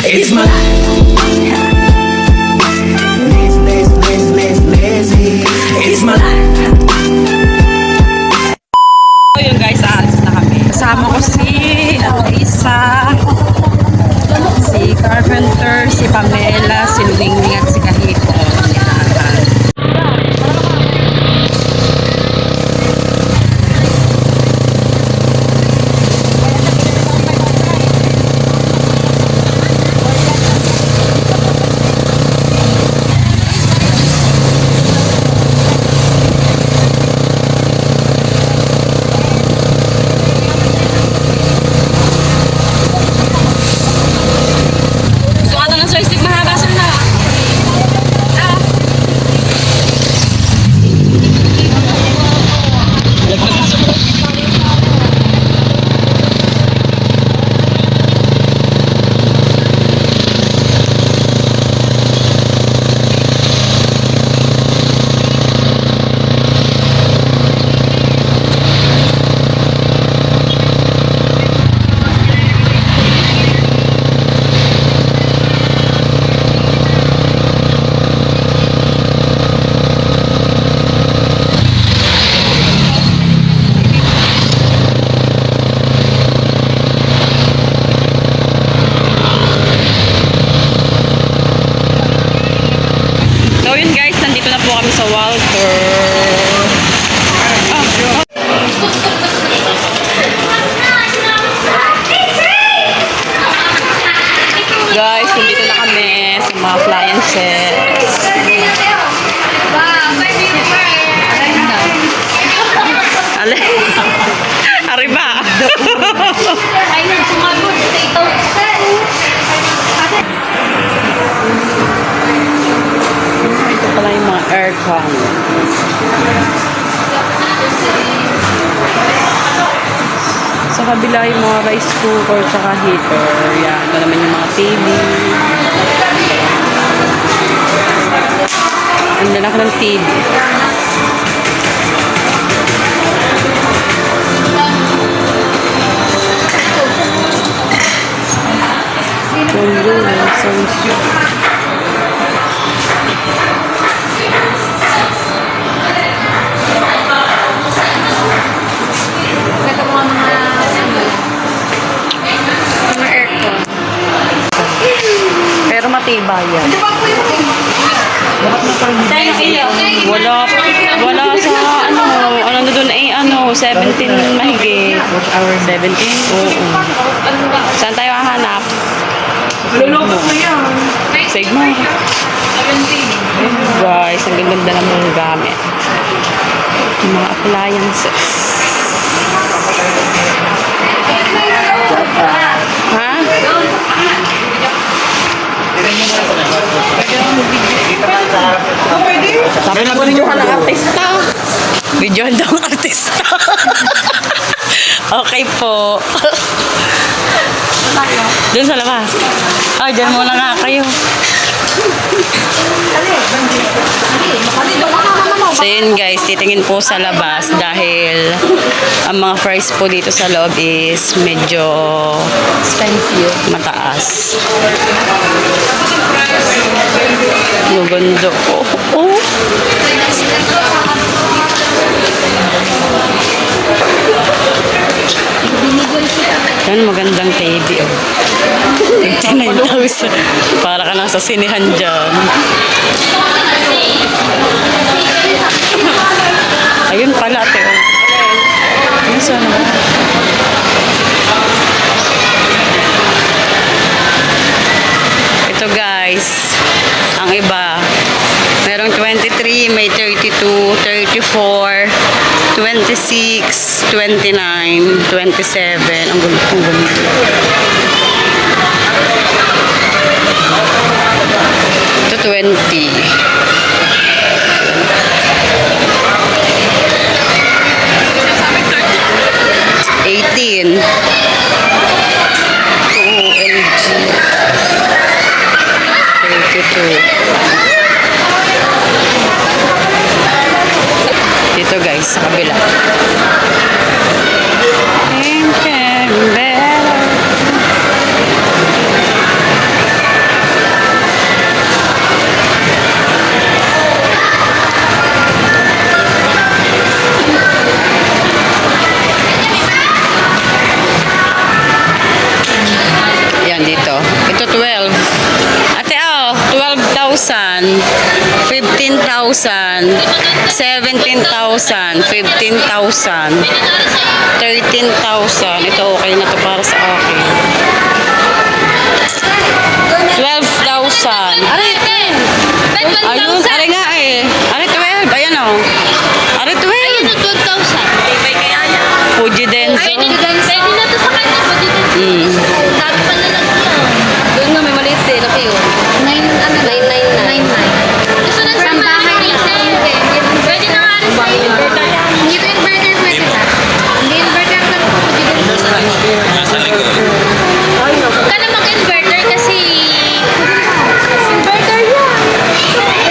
It's my life. Lazy. It's my life. So yun guys, aalis na kami. Kasama ko si Lisa, si Carpenter, si Pamela, si Luwingwing at si Kahito. Sa Walter. Guys, nandito na kami sa mga appliances. Ale. Arriba. Ito pala yung mga aircon. Sa kabila yung mga rice cooker tsaka heater. Yan. Ito naman yung mga TV. Andan ako ng TV. Pero matibay yan. Wala sa ano na doon ay 17 mahigit. 17? Oo. Saan tayo hahanap? Lulubot mo yan. Save mo. 17. Guys, ang ganda ng mga gamit. Yung mga appliances. Ha? Sabi na videohan ng artista. Videohan daw ang artista. Okay po. Doon sa labas. Ay, dyan muna nga kayo. So yun guys, titingin po sa labas dahil ang mga price po dito sa loob is medyo expensive, mataas. Maganda po. Oh. Yan, magandang TV oh. 59,000. Para ka lang sa sinihan dyan. Ayun pala, ate. Ayun sana. Ito guys, ang iba. Merong 23, may 32, 34, 26, 29, 27. Ang gulo. Ito 20. 18. OLG. 32. Dito guys, sa kabila. dito. Ito 12. Ate, 12,000. 15,000. 17,000. 15,000. 13,000. Ito okay na to para sa akin. 12,000. Ayun, are nga eh. Are 12. Ayan o. Are 12. Fuji Denso. Doon nga may maliit eh. Laki yun. 9,900. Kasi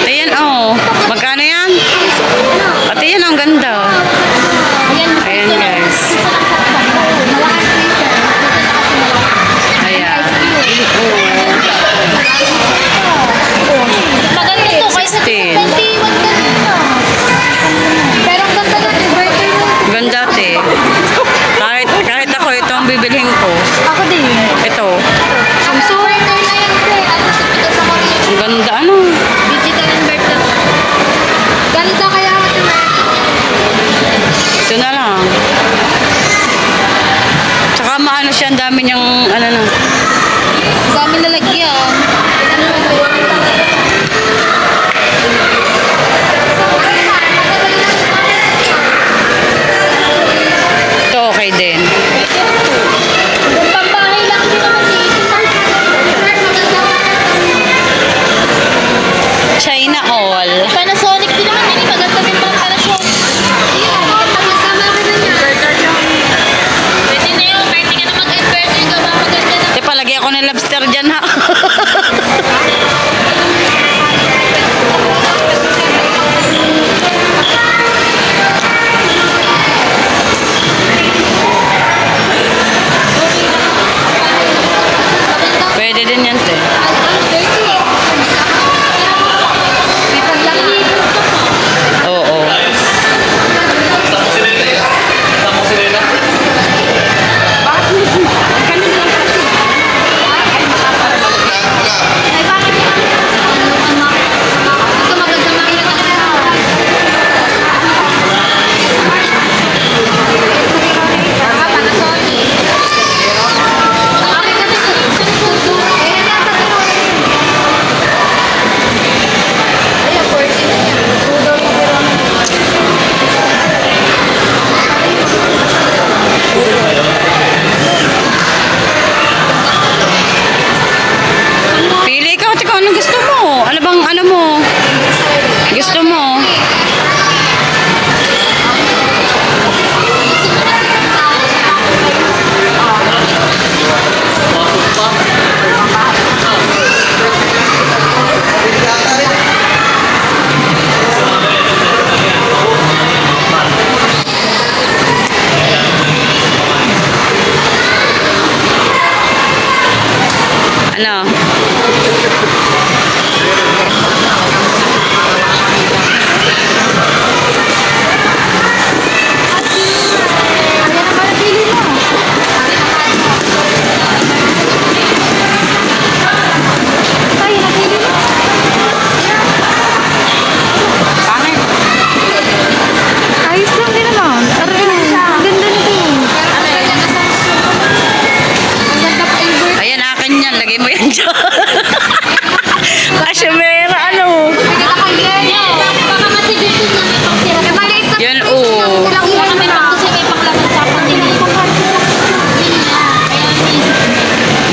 Ayan o. Magkano yan? Ate yan ang ganda. Ayan guys. Ayan. maganda to kaysa 16. 21 pero ang ganda ng inverter mo. Ganda ate. Kahit ako ito ang bibilhin ko. Ako din. Ito. So, inverter na yan, pre. Ano sa pito sa Korea? Ang ganda ano. Digital inverter. Ganda kaya ako ito. Ito na lang. Tsaka maano siya. Ang dami niyang ano na. Dami lalagyan. Ito okay din. Pambahay lang din naman dito. China all. Panasonic din naman yun. Maganda din pang Panasonic. Magkama ka na niya. Pwede na yun. Pwede ka na mag-inverter. Gawa maganda na. Ate, palagi ako ng lobster dyan ha. Pwede din yan te. Oo. Pili ikaw, ikaw anong gusto mo? Ano bang ano mo? Gusto mo? Ano? Pangit. Ayos lang din naman. Ang ganda nito. Ang ganda pa inverter. Ayan, akin yan. Lagay mo yan dyan. Kasyemera, ano? Baka kasi dito na may pangtira. Yan, oo. Baka may kasi may panglaman sa pangtira.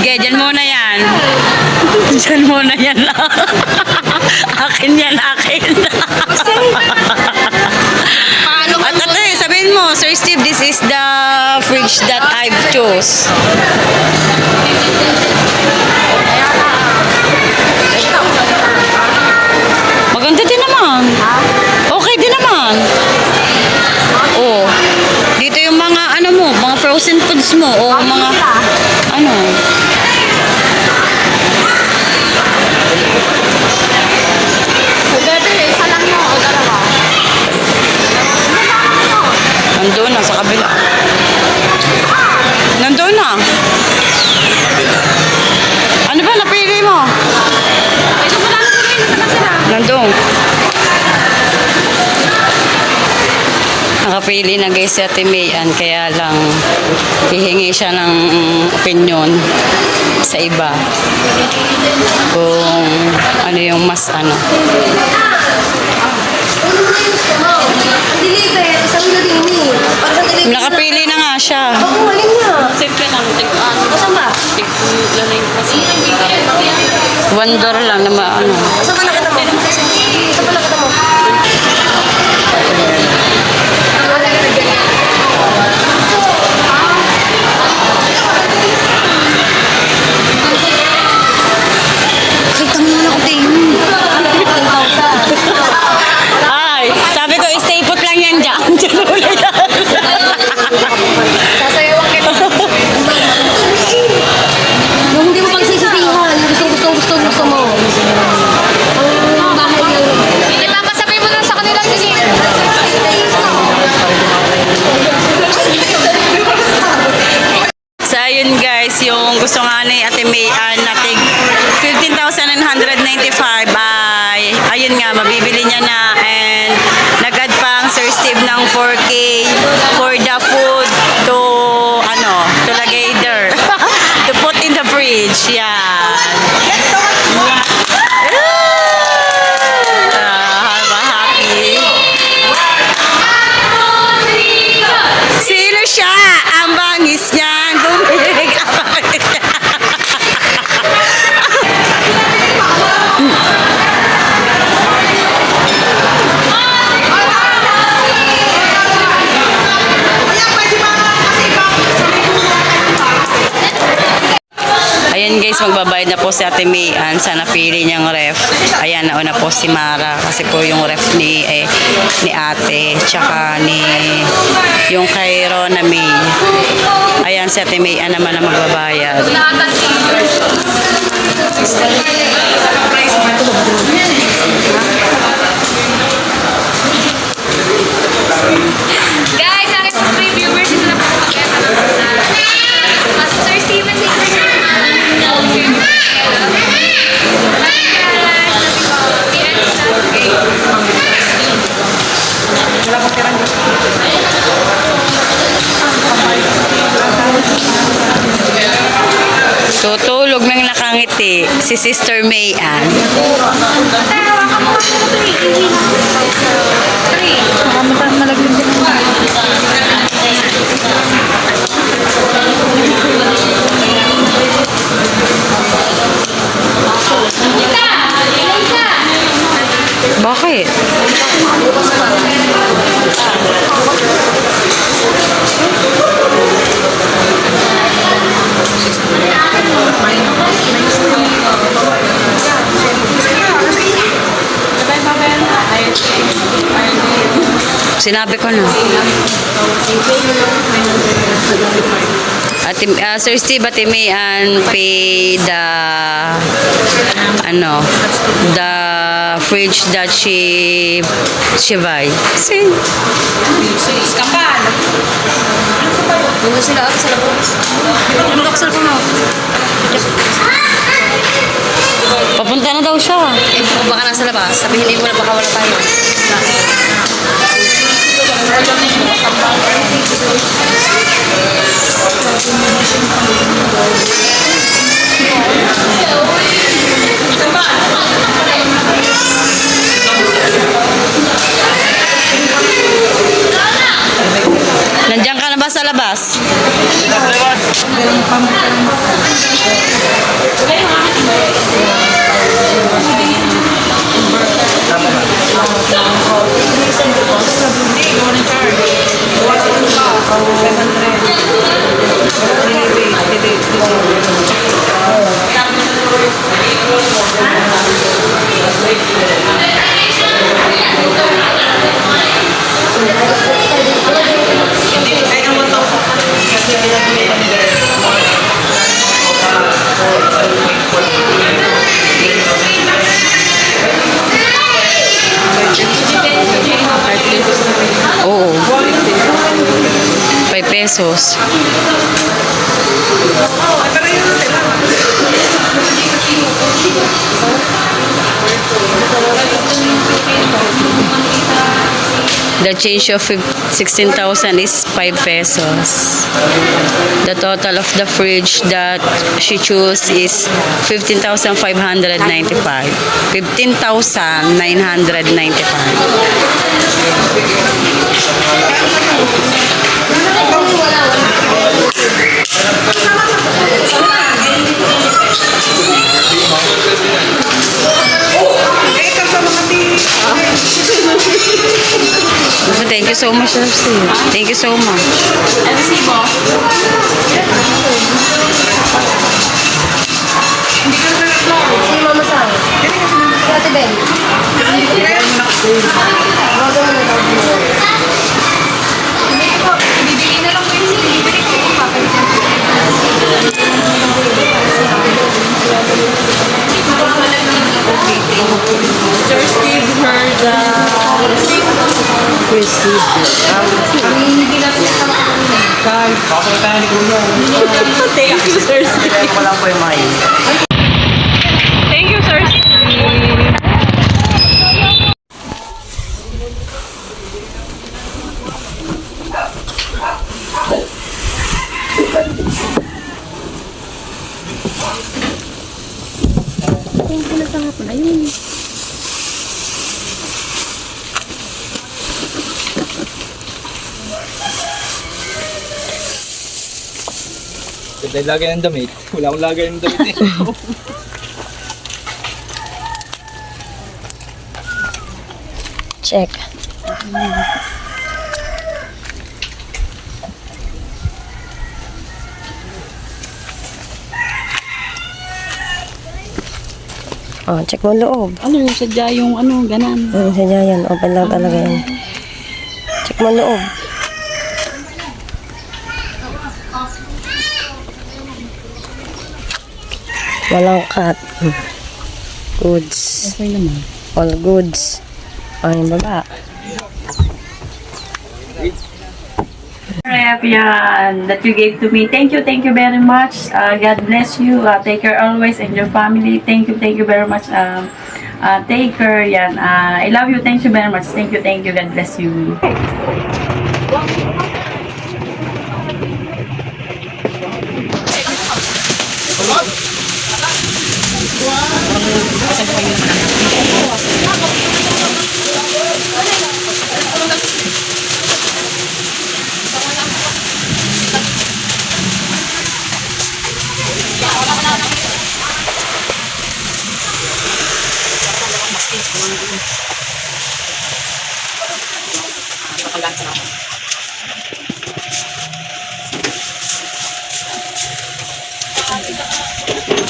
Sige, dyan muna yan. Dyan muna yan lang. Akin yan, akin. At ate, sabihin mo, Sir Steve, this is the fridge that I've chose. Maganda din naman. Okay din naman. Oh. Dito yung mga ano mo, mga frozen foods mo o mga ano. Nandun na sa kabila. Nandun na. Nakapili na guys si Ate Mayan, kaya lang hihingi siya ng opinion sa iba kung ano yung mas ano. Nakapili na nga siya. Simple lang, $1 lang na ano. Ay, sabi ko, stay put lang yan dyan. Sasayawan kita. Yung hindi mo pagsisisihan, yung gusto mo. Ang bahay niya. Ipapasabay mo lang sa kanila kasi. So, ayun guys, yung gusto nga ni Ate Mayan na tig 15,995 ay, ayun nga, mabibili niya na and nag-add pang Sir Steve ng 4K for the food to, to lagay there. To put in the fridge, yan. Happy. Sino siya? Ang bangis niyan. Bumili ka. Ayan guys, magbabayad na po si Ate Mayan sa napili niyang ref. Ayan, nauna po si Mara kasi po yung ref ni ate tsaka ni yung kay Rona May. Ayan, si Ate Mayan naman ang magbabayad. Guys, akin po may viewers ito na po Sir Steven, thank you so Tutulog ng nakangiti si Sister Mayan. Bakit? Sinabi ko na. Sir Steve, Ate Mayan pay the fridge that she buy. See? Kapal. Doon na sila sa labas. Ano mo? Papunta na daw siya. Eh, baka nasa labas. Sabihin mo na baka wala tayo. Nandiyan ka na ba sa labas? Oo. 5 pesos. The change of 16,000 is 5 pesos. The total of the fridge that she chose is 15,595. 15,995. Thank you so much, sir. Thank you so much. Bibili na lang po yung delivery ko. Sir Steve heard Thank you, Sir Steve. Thank you, Sir Steve. Dahil lagay ng damit. Wala akong lagay ng damit eh. Check. Oh, check mo loob. Ano yung sadya yung ano, ganan? Sadya yan. Open lang talaga yan. Check mo loob. Walang cut. Goods. Okay naman. All goods. Ay, baba. Rep, yan, that you gave to me. Thank you very much. God bless you. Take care always and your family. Thank you very much. Take care, yan. I love you. Thank you very much. Thank you. God bless you.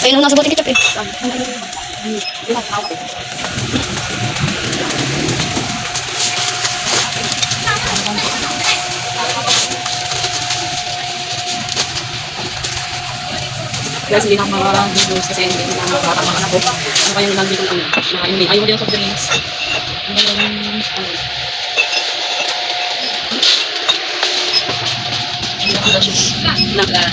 Ayun ang nasa bote ketchup eh. Guys, hindi na ako mga-videos kasi hindi na mga bata mga anak ko. Ano kayong ilang dito ano? Ayaw mo din ang soft drinks. Naga.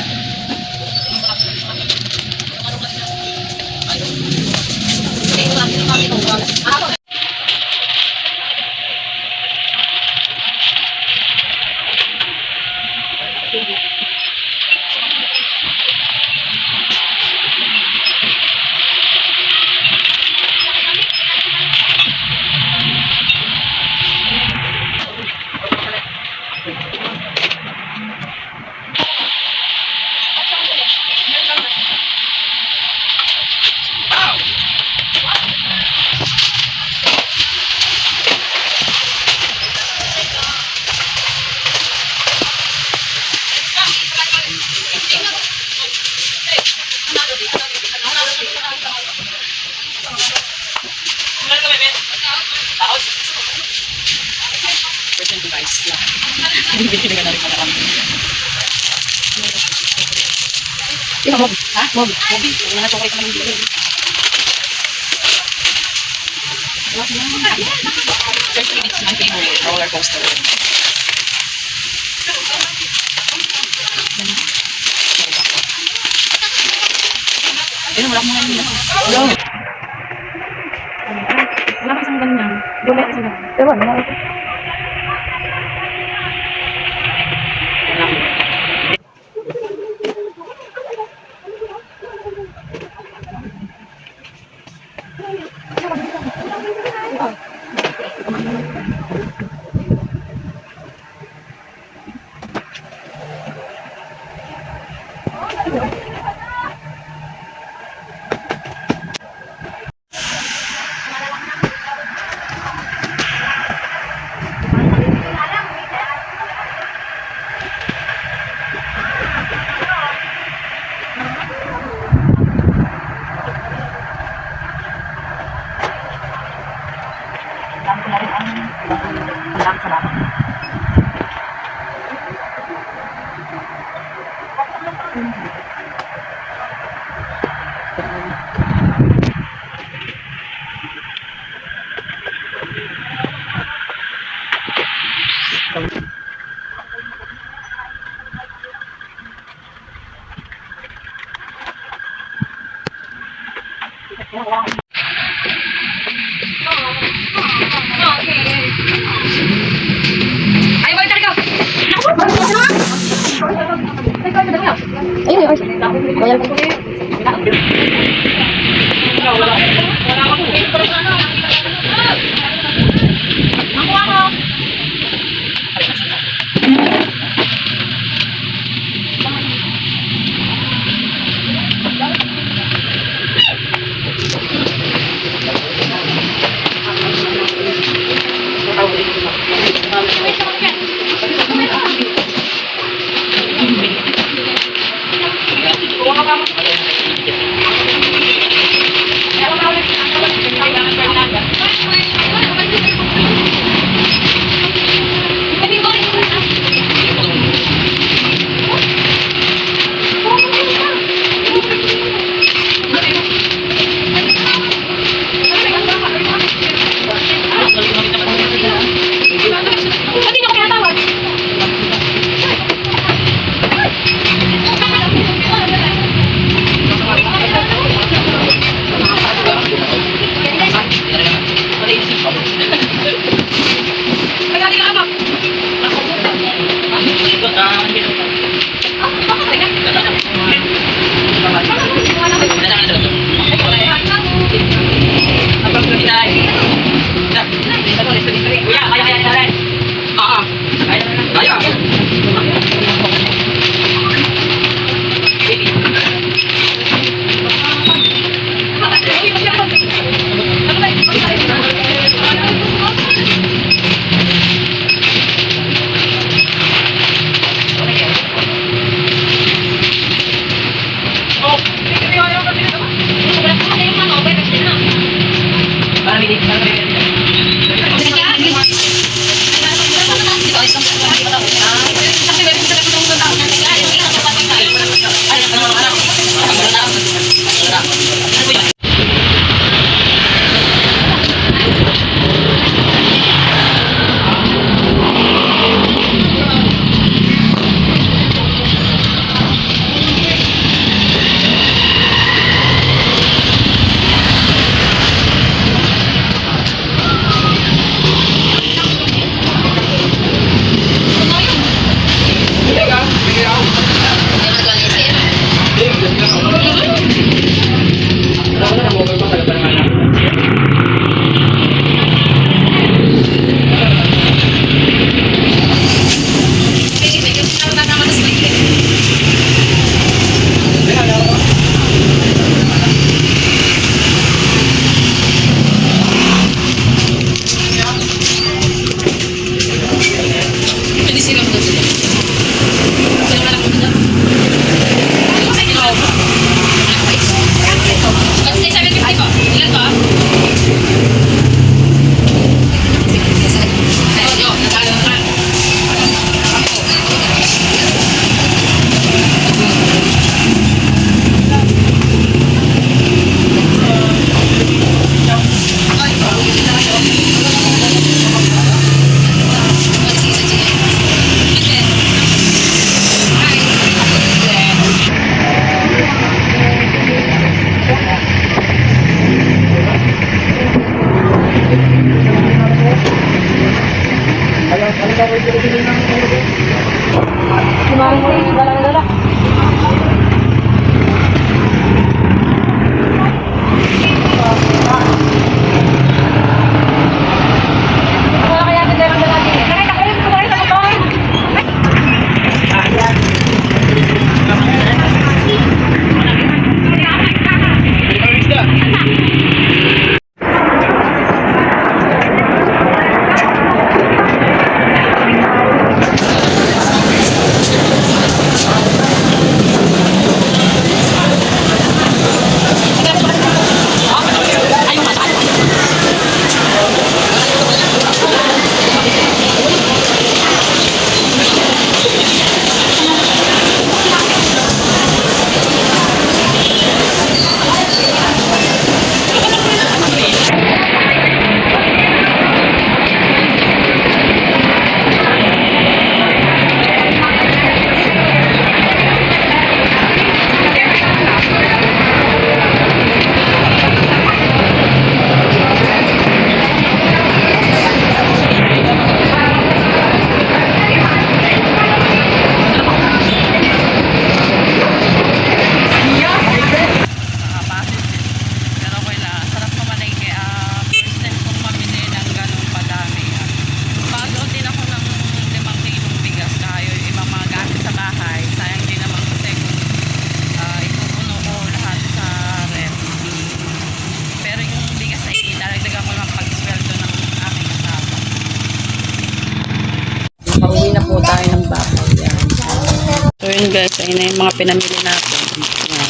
Present device. Hindi ka na rin pala kami. Ito, Mob. Ha? Mob. Mobi. Kung na chocolate naman dito. First thing, it's my favorite roller coaster. Ayun, wala akong mga nila. Hello. Wala ka isang ganyan. Wala ka isang ganyan. Ewan, wala ka. Ayan guys, ayun na yung mga pinamili natin. Ayan.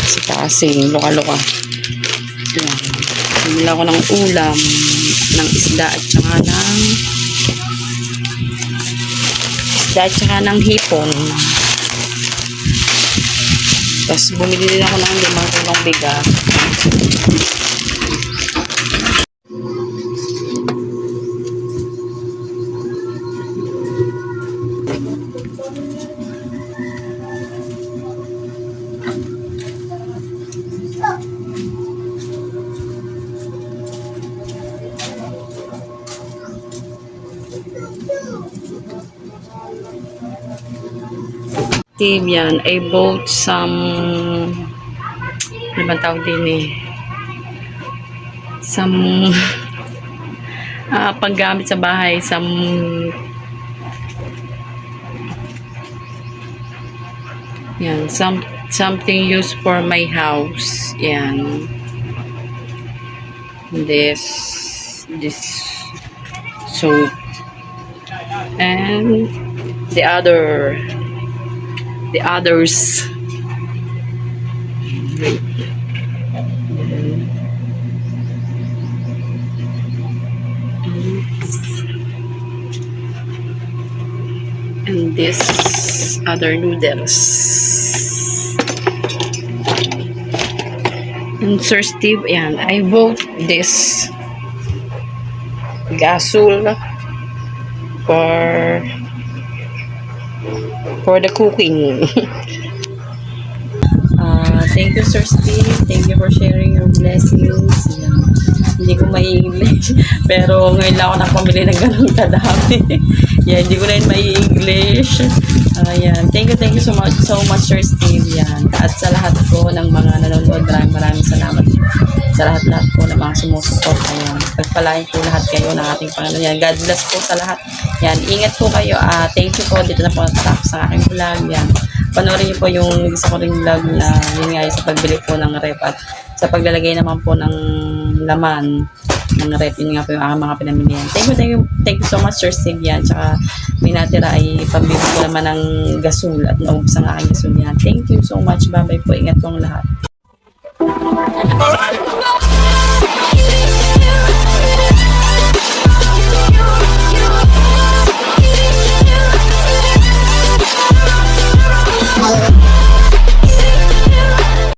Si Kasing, luka-luka. Ayan. Bumili ako ng ulam, ng isda at saka ng hipon. Tapos bumili din ako ng 5 kilong bigas. Yan, I bought some, ano ba tawag din eh, some panggamit sa bahay, yan, something used for my house. Yan, this soap, and the others. Wait. And this other noodles. And Sir Steve, ayan, I bought this gasol for the cooking. Thank you, Sir Steve. Thank you for sharing your blessings. Yan. Hindi ko mai-English. Pero ngayon lang ako nakapamili ng ganun kadami. Yan, hindi ko na yun mai-English. Yan. Thank you so much, Sir Steve. Yan. At sa lahat po ng mga nanonood, maraming salamat sa lahat po ng mga sumusuport. Ayan. Pagpalain po lahat kayo ng ating Panginoon. Yan. God bless po sa lahat. Yan. Ingat po kayo. Thank you po. Dito na po natapos sa aking vlog. Yan. Panoorin niyo po yung isa ko ring vlog na yun nga sa pagbili po ng rep at sa paglalagay naman po ng laman ng rep. Yun nga po yung aking mga pinamilihan. Thank you so much, Sir Steve. Yan. Tsaka may natira ay pambili ko naman ng gasol at naubos ang aking gasol. Yan. Thank you so much. Bye-bye po. Ingat pong lahat.